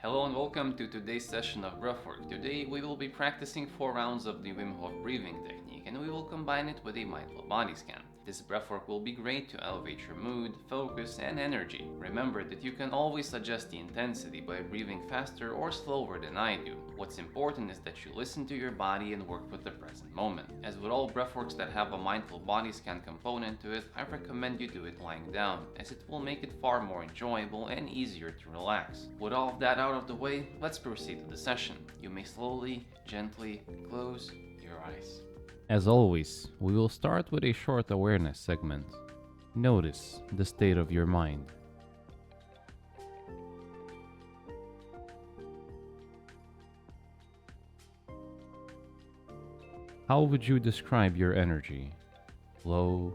Hello and welcome to today's session of Breathwork. Today we will be practicing 4 rounds of the Wim Hof breathing technique and we will combine it with a mindful body scan. This breathwork will be great to elevate your mood, focus, and energy. Remember that you can always adjust the intensity by breathing faster or slower than I do. What's important is that you listen to your body and work with the present moment. As with all breathworks that have a mindful body scan component to it, I recommend you do it lying down, as it will make it far more enjoyable and easier to relax. With all of that out of the way, let's proceed to the session. You may slowly, gently close your eyes. As always, we will start with a short awareness segment. Notice the state of your mind. How would you describe your energy? Low,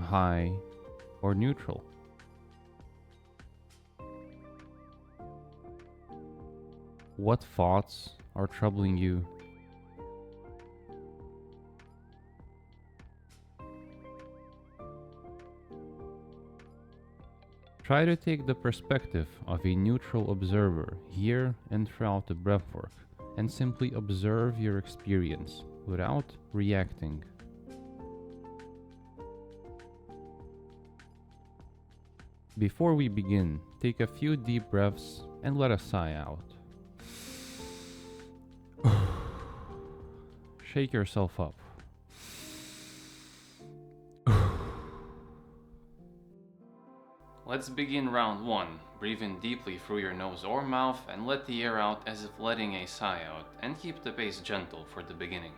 high, or neutral? What thoughts are troubling you? Try to take the perspective of a neutral observer here and throughout the breathwork, and simply observe your experience without reacting. Before we begin, take a few deep breaths and let a sigh out. Shake yourself up. Let's begin round 1. Breathe in deeply through your nose or mouth and let the air out as if letting a sigh out, and keep the pace gentle for the beginning.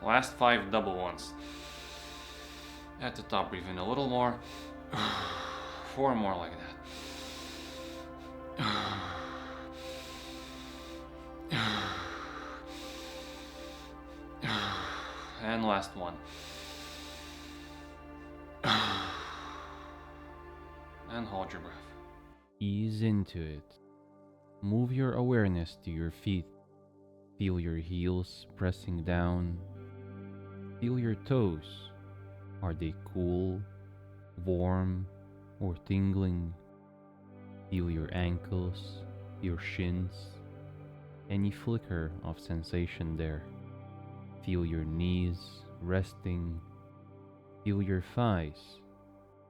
Last 5 double ones. At the top, breathe in a little more. 4 more like that. And last one. And hold your breath. Ease into it. Move your awareness to your feet. Feel your heels pressing down. Feel your toes. Are they cool, warm, or tingling? Feel your ankles, your shins, any flicker of sensation there. Feel your knees resting. Feel your thighs.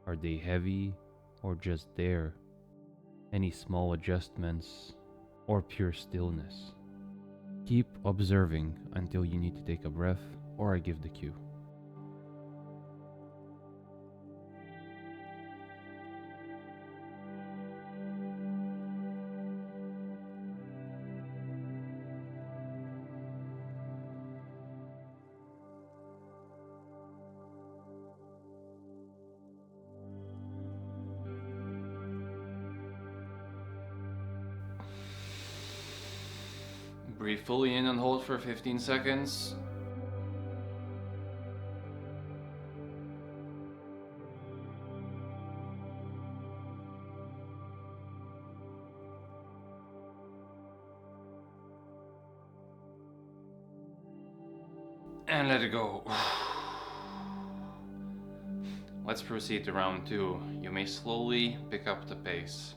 Are they heavy or just there? Any small adjustments or pure stillness? Keep observing until you need to take a breath or I give the cue. Breathe fully in and hold for 15 seconds. And let it go. Let's proceed to round 2. You may slowly pick up the pace.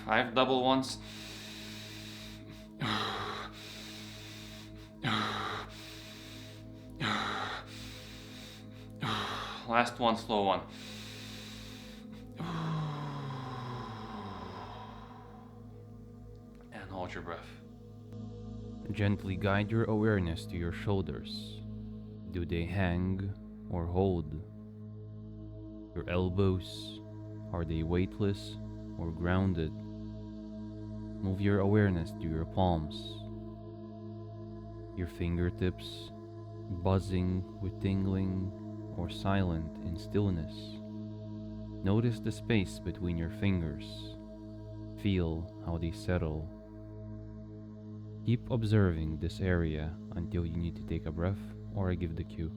5 double ones. Last one, slow one. And hold your breath. Gently guide your awareness to your shoulders. Do they hang or hold? Your elbows, are they weightless or grounded? Move your awareness to your palms. Your fingertips, buzzing with tingling or silent in stillness. Notice the space between your fingers. Feel how they settle. Keep observing this area until you need to take a breath or I give the cue.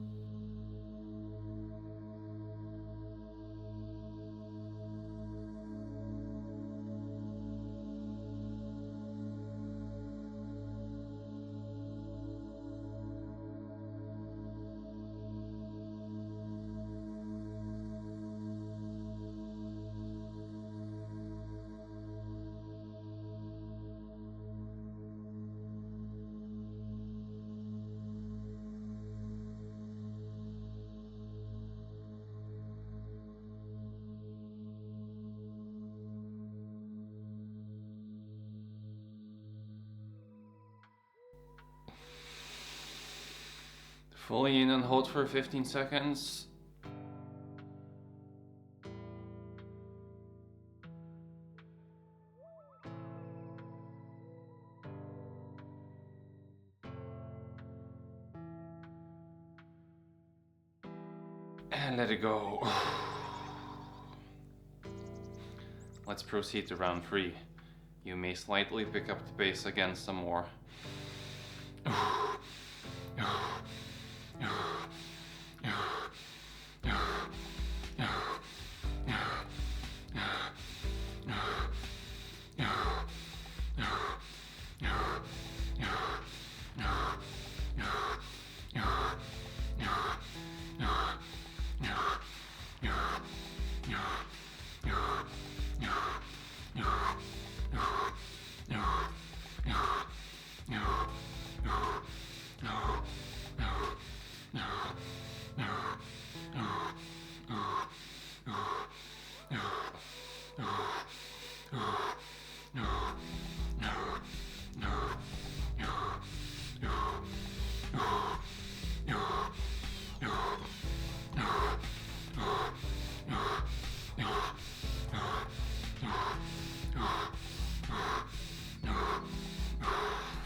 Fully in and hold for 15 seconds. And let it go. Let's proceed to round 3. You may slightly pick up the pace again some more.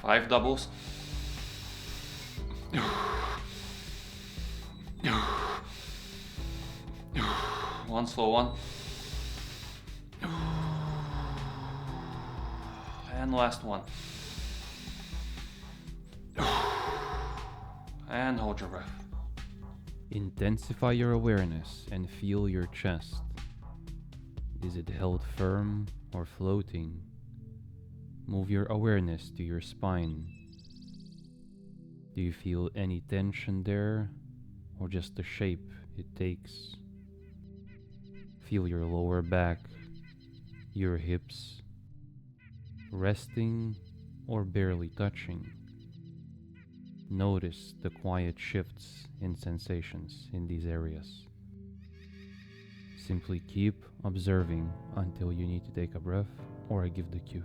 Five doubles. One slow one. And last one. And hold your breath. Intensify your awareness and feel your chest. Is it held firm or floating? Move your awareness to your spine. Do you feel any tension there, or just the shape it takes? Feel your lower back, your hips, resting or barely touching. Notice the quiet shifts in sensations in these areas. Simply keep observing until you need to take a breath or I give the cue.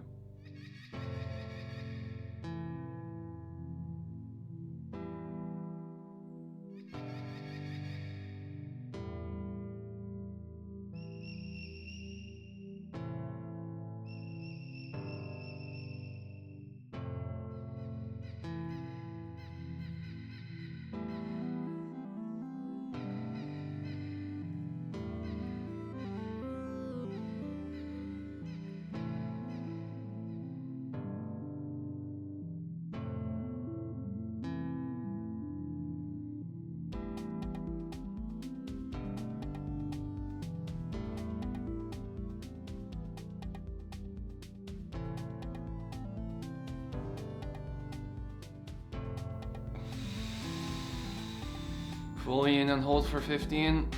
Fully in and hold for 15.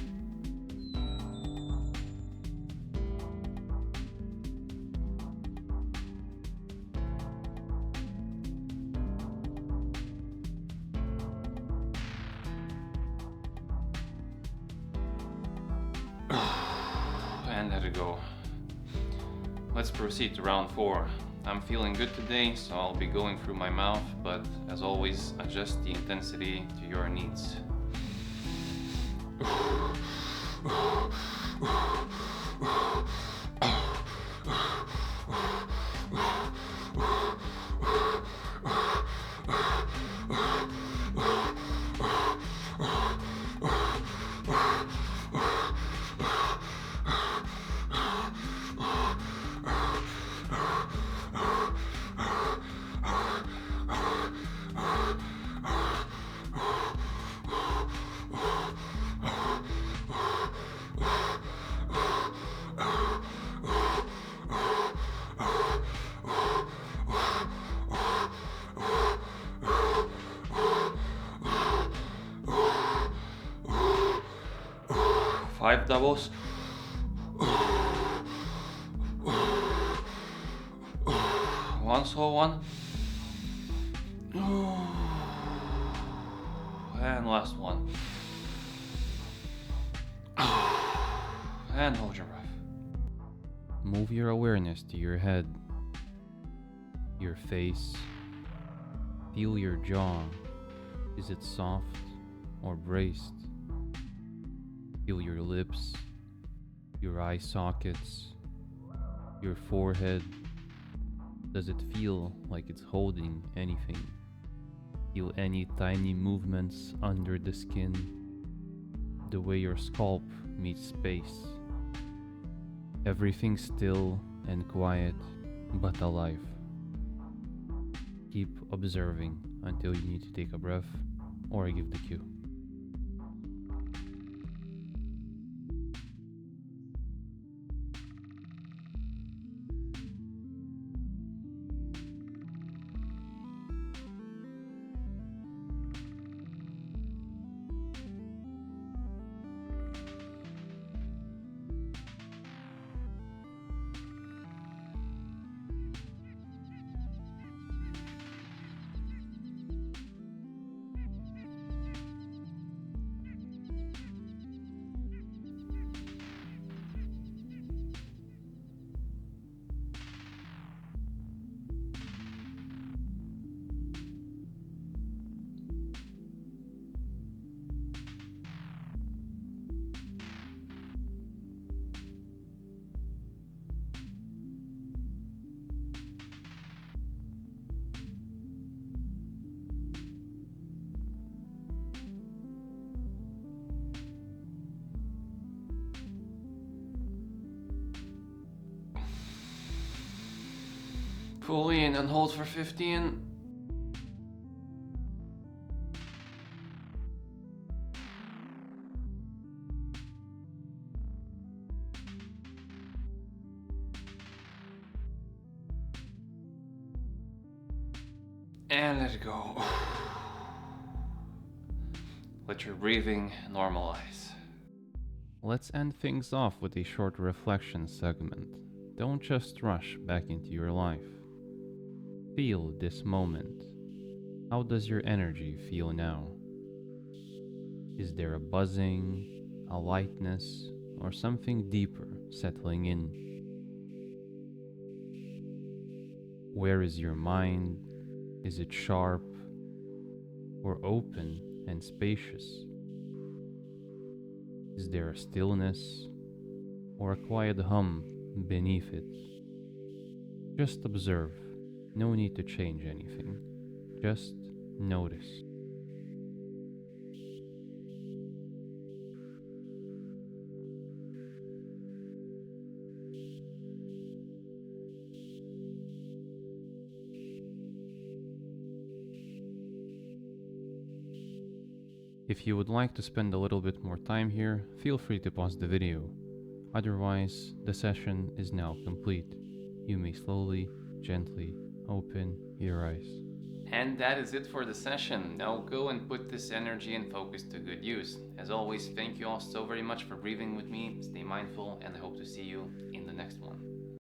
and let it go. Let's proceed to round 4. I'm feeling good today, so I'll be going through my mouth, but as always, adjust the intensity to your needs. 5 doubles. One slow one. And last one. And hold your breath. Move your awareness to your head, your face. Feel your jaw. Is it soft or braced? Feel your lips, your eye sockets, your forehead. Does it feel like it's holding anything? Feel any tiny movements under the skin, the way your scalp meets space. Everything still and quiet, but alive. Keep observing until you need to take a breath or give the cue. Fully in and hold for 15. And let it go. Let your breathing normalize. Let's end things off with a short reflection segment. Don't just rush back into your life. Feel this moment. How does your energy feel now? Is there a buzzing, a lightness, or something deeper settling in? Where is your mind? Is it sharp or open and spacious? Is there a stillness or a quiet hum beneath it? Just observe. No need to change anything. Just notice. If you would like to spend a little bit more time here, feel free to pause the video. Otherwise, the session is now complete. You may slowly, gently open your eyes. And that is it for the session. Now go and put this energy and focus to good use. As always, thank you all so very much for breathing with me. Stay mindful, and I hope to see you in the next one.